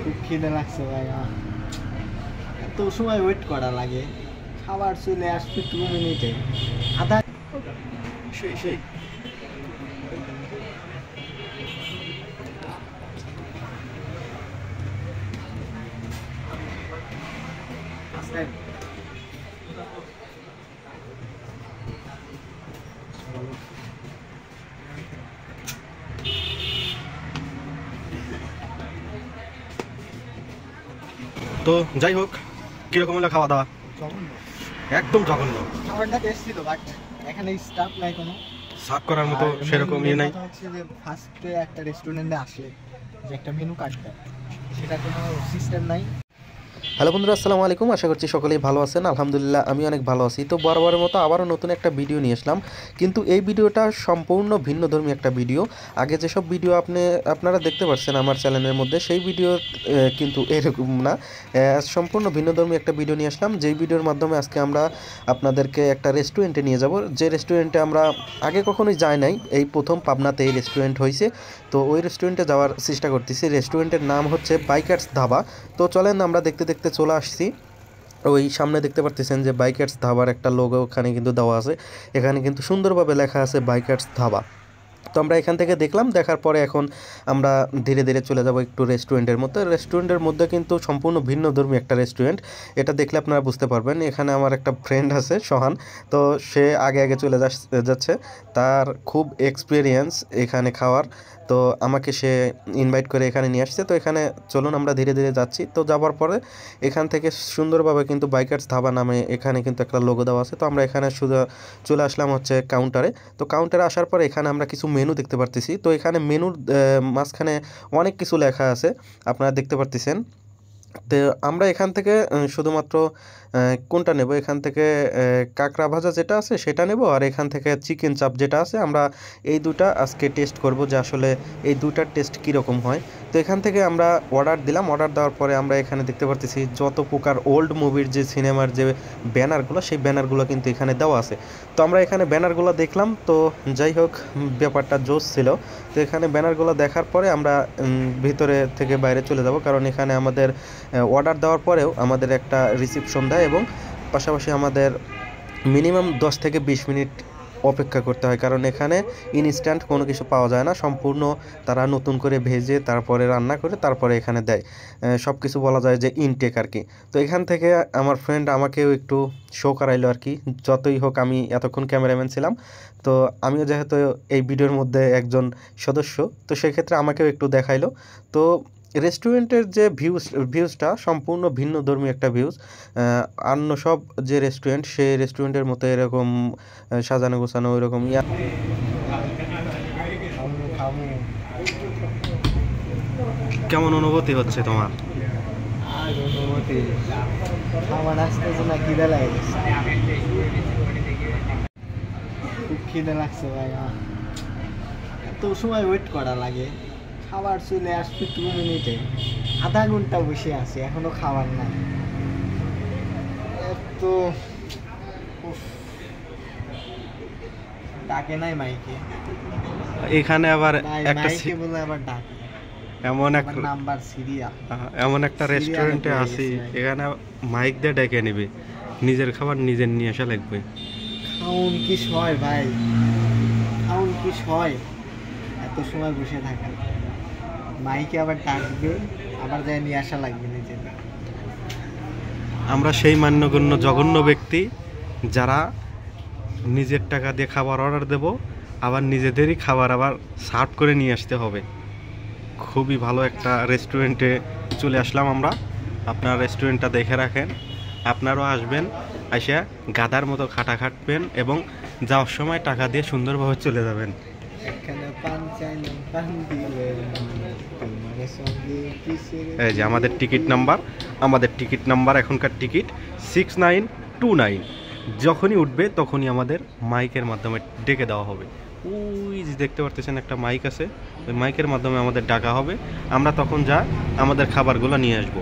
খুব খিদে লাগছে ভাই। এত সময় ওয়েট করা লাগে, খাবার চলে আসবে 2 মিনিটে, আধা সেই তো যাই হোক, কিরকম হলো খাওয়া দাওয়া? একদম জঘন্য। খাবারটা টেস্ট ছিল, বাট এখানে স্টাফ নাই, কোনো সার্ভ করার মতো সেরকম ইয়ে নাই। হচ্ছে যে ফার্স্টে একটা রেস্টুরেন্টে আসলে যে একটা মেনু কার্ড দেয়, সেটা কোনো সিস্টেম নাই। হ্যালো বন্ধুরা, আসসালামু আলাইকুম। আশা করছি সকলেই ভালো আছেন। আলহামদুলিল্লাহ আমি অনেক ভালো আছি। তো বরাবরের মতো আবারও নতুন একটা ভিডিও নিয়ে আসলাম, কিন্তু এই ভিডিওটা সম্পূর্ণ ভিন্নধর্মী একটা ভিডিও। আগে যেসব ভিডিও আপনারা দেখতে পাচ্ছেন আমার চ্যানেলের মধ্যে, সেই ভিডিও কিন্তু এরকম না। সম্পূর্ণ ভিন্নধর্মী একটা ভিডিও নিয়ে আসলাম, যেই ভিডিওর মাধ্যমে আজকে আমরা আপনাদেরকে একটা রেস্টুরেন্টে নিয়ে যাব, যে রেস্টুরেন্টে আমরা আগে কখনোই যাই নাই। এই প্রথম পাবনাতে এই রেস্টুরেন্ট হয়েছে, তো ওই রেস্টুরেন্টে যাওয়ার চেষ্টা করতেছি। রেস্টুরেন্টের নাম হচ্ছে বাইকার্স ধাবা। তো চলেন আমরা দেখতে দেখতে চলে আসছি। ওই সামনে দেখতে পারতেছেন যে বাইকার্স ধাবার একটা লোগো ওখানে কিন্তু দেওয়া আছে, এখানে কিন্তু সুন্দরভাবে লেখা আছে বাইকার্স ধাবা। তো আমরা এখান থেকে দেখলাম, দেখার পরে এখন আমরা ধীরে ধীরে চলে যাব একটু রেস্টুরেন্টের মধ্যে। রেস্টুরেন্টের মধ্যে কিন্তু সম্পূর্ণ ভিন্নধর্মী একটা রেস্টুরেন্ট, এটা দেখলে আপনারা বুঝতে পারবেন। এখানে আমার একটা ফ্রেন্ড আছে সোহান, তো সে আগে আগে চলে যাচ্ছে, তার খুব এক্সপিরিয়েন্স এখানে খাওয়ার। তো আমাকে সে ইনভাইট করে এখানে নিয়ে আসছে। তো এখানে চলুন আমরা ধীরে ধীরে যাচ্ছি। তো যাওয়ার পরে এখান থেকে সুন্দরভাবে কিন্তু বাইকার্স ধাবা নামে এখানে কিন্তু একটা লোগো দেওয়া আছে। তো আমরা এখানে শুধু চলে আসলাম হচ্ছে কাউন্টারে। তো কাউন্টারে আসার পরে এখানে আমরা কিছু মেনু দেখতে পারতেছি। তো এখানে মেনুর মাঝখানে অনেক কিছু লেখা আছে, আপনারা দেখতে পারতেছেন। তো আমরা এখান থেকে শুধুমাত্র কোনটা নেব, এখান থেকে কাঁকড়া ভাজা যেটা আছে সেটা নেব, আর এখান থেকে চিকেন চাপ যেটা আছে, আমরা এই দুটা আজকে টেস্ট করব যে আসলে এই দুটার টেস্ট কীরকম হয়। তো এখান থেকে আমরা অর্ডার দিলাম। অর্ডার দেওয়ার পরে আমরা এখানে দেখতে পারতেছি যত প্রকার ওল্ড মুভির যে সিনেমার যে ব্যানারগুলো, সেই ব্যানারগুলো কিন্তু এখানে দেওয়া আছে। তো আমরা এখানে ব্যানারগুলো দেখলাম। তো যাই হোক, ব্যাপারটা জোশ ছিল। তো এখানে ব্যানারগুলো দেখার পরে আমরা ভিতরে থেকে বাইরে চলে যাব, কারণ এখানে আমাদের অর্ডার দেওয়ার পরেও আমাদের একটা রিসিপশন দেয়, এবং পাশাপাশি আমাদের মিনিমাম 10 থেকে 20 মিনিট অপেক্ষা করতে হয়, কারণ এখানে ইনস্ট্যান্ট কোনো কিছু পাওয়া যায় না। সম্পূর্ণ তারা নতুন করে ভেজে তারপরে রান্না করে তারপরে এখানে দেয়। সব কিছু বলা যায় যে ইনটেক আর কি। তো এখান থেকে আমার ফ্রেন্ড আমাকেও একটু শো করাইলো আর কি। যতই হোক আমি এতক্ষণ ক্যামেরাম্যান ছিলাম, তো আমিও যেহেতু এই ভিডিওর মধ্যে একজন সদস্য, তো সেক্ষেত্রে আমাকেও একটু দেখাইলো। তো রেস্টুরেন্টের যে ভিউজটা সম্পূর্ণ ভিন্ন ধর্মী একটা ভিউজ। অন্য সব যে রেস্টুরেন্ট, সেই রেস্টুরেন্টের মতো এরকম সাজানো গোছানো ওইরকম কেমন অনুভূতি হচ্ছে তোমার? আর অনুমতি খাবার আসতেছে না, খিদে লাগে, খুব খিদে লাগছে ভাই। এত সময় ওয়েট করা লাগে, খাবার চলে আসবে 2 মিনিটে, আধা ঘন্টা বসে আছি, এখনো খাবার নাই। তো ডাকে নাই মাইকে, এখানে আবার একটা মাইকে বলে আবার ডাকে, এমন একটা রেস্টুরেন্টে আসি, এখানে মাইক দিয়ে ডেকে নেবে, নিজের খাবার নিজের নিয়ে আসা লাগবে। খাউন কি সয় ভাই, খাউন কি সয়, এত সময় বসে থাকা, মাইকে আবার ডাকবে, আবার যায় নিয়ে আসা লাগবে নিজের। আমরা সেই মান্যগণ্য জঘন্য ব্যক্তি যারা নিজের টাকা দিয়ে খাবার অর্ডার দেব, আবার নিজেদেরই খাবার আবার সার্ভ করে নিয়ে আসতে হবে। খুবই ভালো একটা রেস্টুরেন্টে চলে আসলাম আমরা। আপনার রেস্টুরেন্টটা দেখে রাখেন, আপনারাও আসবেন, আসা গাদার মতো খাটবেন এবং যাওয়ার সময় টাকা দিয়ে সুন্দরভাবে চলে যাবেন। এই যে আমাদের টিকিট নাম্বার এখনকার টিকিট 6929। যখনই উঠবে তখনই আমাদের মাইকের মাধ্যমে ডেকে দেওয়া হবে। ওই যে দেখতে পারতেছেন একটা মাইক আছে, ওই মাইকের মাধ্যমে আমাদের ডাকা হবে, আমরা তখন আমাদের খাবারগুলো নিয়ে আসবো।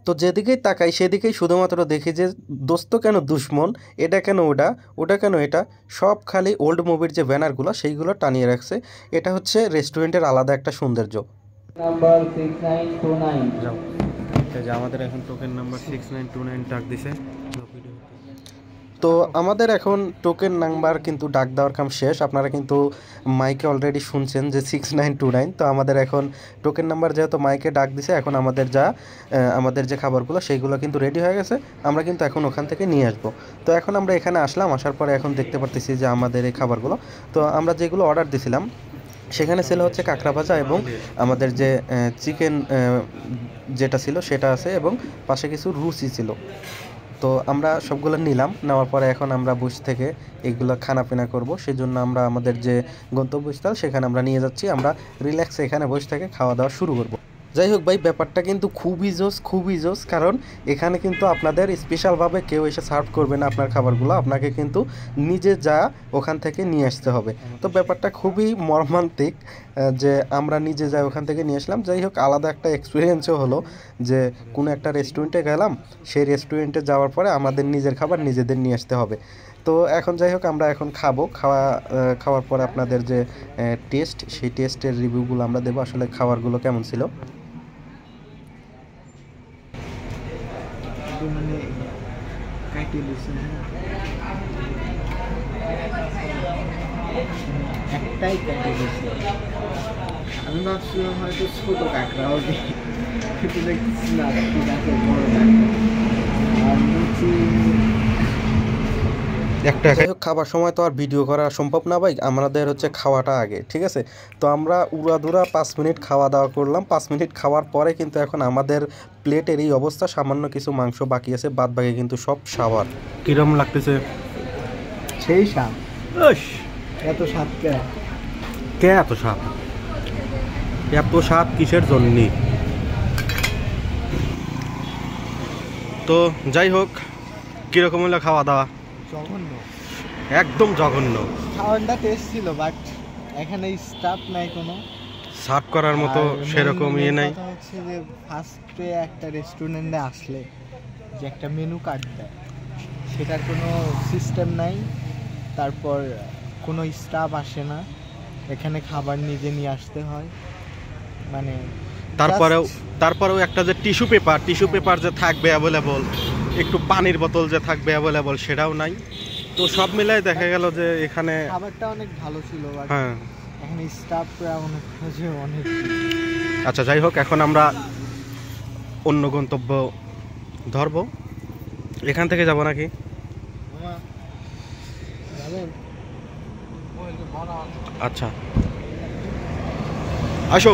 তো যেদিকেই তাকাই সেদিকেই শুধুমাত্র দেখি যে দোস্ত কেন দুশ্মন, এটা কেন ওটা, ওটা কেন এটা, সব খালি ওল্ড মুভির যে ব্যানারগুলো সেইগুলো টানিয়ে রাখছে। এটা হচ্ছে রেস্টুরেন্টের আলাদা একটা সৌন্দর্য। নাম্বার 6929 যাও। এই যে আমাদের এখন টোকেন নাম্বার 6929 ডাক দিছে। তো আমাদের এখন টোকেন নাম্বার কিন্তু ডাক দেওয়ার কাম শেষ। আপনারা কিন্তু মাইকে অলরেডি শুনছেন যে 6929। তো আমাদের এখন টোকেন নাম্বার যেহেতু মাইকে ডাক দিছে, এখন আমাদের যে খাবারগুলো সেইগুলো কিন্তু রেডি হয়ে গেছে। আমরা কিন্তু এখন ওখান থেকে নিয়ে আসবো। তো এখন আমরা এখানে আসলাম, আসার পরে এখন দেখতে পারতেছি যে আমাদের এই খাবারগুলো, তো আমরা যেগুলো অর্ডার দিছিলাম সেখানে ছিল হচ্ছে কাঁকড়া ভাজা এবং আমাদের যে চিকেন যেটা ছিল সেটা আছে, এবং পাশে কিছু রুচি ছিল। তো আমরা সবগুলো নিলাম, নেওয়ার পরে এখন আমরা বসে থেকে এগুলো খানাপিনা করব। সেজন্য আমরা আমাদের যে গন্তব্যস্থল সেখানে আমরা নিয়ে যাচ্ছি। আমরা রিল্যাক্সে এখানে বসে থেকে খাওয়া দাওয়া শুরু করব। যাই হোক ভাই, ব্যাপারটা কিন্তু খুবই জোস, কারণ এখানে কিন্তু আপনাদের স্পেশালভাবে কেউ এসে সার্ভ করবে না আপনার খাবারগুলো, আপনাকে কিন্তু নিজে যা ওখান থেকে নিয়ে আসতে হবে। তো ব্যাপারটা খুবই মর্মান্তিক যে আমরা নিজে যাই ওখান থেকে নিয়ে আসলাম। যাই হোক, আলাদা একটা এক্সপিরিয়েন্সও হলো যে কোনো একটা রেস্টুরেন্টে গেলাম, সেই রেস্টুরেন্টে যাওয়ার পরে আমাদের নিজের খাবার নিজেদের নিয়ে আসতে হবে। তো এখন যাই হোক, আমরা এখন খাওয়ার পরে আপনাদের যে টেস্ট, সেই টেস্টের রিভিউগুলো আমরা দেবো, আসলে খাবারগুলো কেমন ছিল। মানে কাটি দিছে একটাই কাটি দিছে। আমি ভাবছিলাম হয়তো ছোট কাঁকড়া হবে, কিন্তু দেখছি না, ঠিক আছে বড় কাঁকড়া। আর লুচি একটা যাই হোক, খাবার সময় তো আর ভিডিও করা সম্ভব না ভাই, আমাদের হচ্ছে খাওয়াটা আগে, ঠিক আছে। তো আমরা উড়াধুরা 5 মিনিট খাওয়া দাওয়া করলাম। 5 মিনিট খাওয়ার পরে কিন্তু এখন আমাদের প্লেটের এই অবস্থা, সামান্য কিছু মাংস বাকি আছে, বাদ বাকি কিন্তু সব সাওয়ার। কিরম লাগতেছে? সেই স্বাদ। এত স্বাদ কে এত স্বাদ? এত স্বাদ কিসের জন্য? তো যাই হোক, কিরকম হলো খাওয়া দাওয়া? জঘন্য, একদম জঘন্য। খাওয়াটা টেস্ট ছিল, বাট এখানে স্টাফ নাই কোনো সার্ভ করার মতো সেরকম ইয়ে নাই। কথা হচ্ছে যে ফার্স্টে একটা রেস্টুরেন্টে আসলে যে একটা মেনু কার্ড দেয়, সেটার কোনো সিস্টেম নাই। তারপর কোনো স্টাফ আসে না, এখানে খাবার নিজে নিয়ে আসতে হয়। মানে তারপরেও একটা যে টিস্যু পেপার যে থাকবে অ্যাভেলেবল, একটু পানির বোতল যে থাকবে অ্যাভেলেবল, সেটাও নাই। তো সব মিলাই দেখা গেল যে এখানে খাবারটা অনেক ভালো ছিল, হ্যাঁ এখানে স্টাফরা অনেক অনেক। আচ্ছা, যাই হোক, এখন আমরা অন্য গন্তব্য ধরবো। এখান থেকে যাব নাকি? আচ্ছা, আসো।